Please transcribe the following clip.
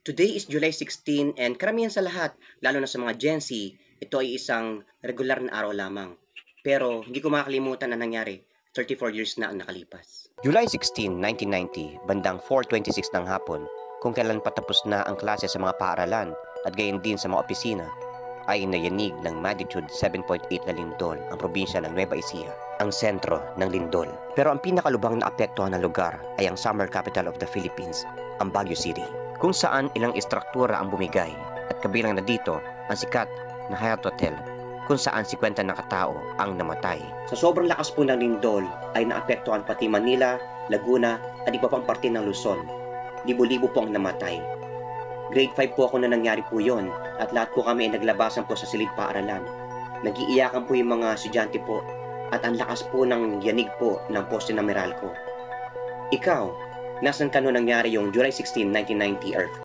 Today is July 16 and karamihan sa lahat, lalo na sa mga Gen Z, ito ay isang regular na araw lamang. Pero hindi ko makakalimutan na nangyari, 34 years na ang nakalipas. July 16, 1990, bandang 4:26 ng hapon, kung kailan patapos na ang klase sa mga paaralan at gayon din sa mga opisina, ay nayanig ng magnitude 7.8 na lindol ang probinsya ng Nueva Ecija, ang sentro ng lindol. Pero ang pinakalubhang na apektuhan ng lugar ay ang summer capital of the Philippines, ang Baguio City, kung saan ilang istruktura ang bumigay at kabilang na dito ang sikat na Hyatt Hotel kung saan 50 na katao ang namatay. Sa sobrang lakas po ng lindol ay naapektuhan pati Manila, Laguna at iba pang parte ng Luzon. Libo-libo po ang namatay. Grade 5 po ako na nangyari po yon at lahat po kami ay naglabasan po sa silid paaralan. Nag-iiyakan po yung mga estudyante po at ang lakas po ng yanig po ng poste ng Meralco. Ikaw, nasan ka no nangyari yung July 16, 1990 Earth?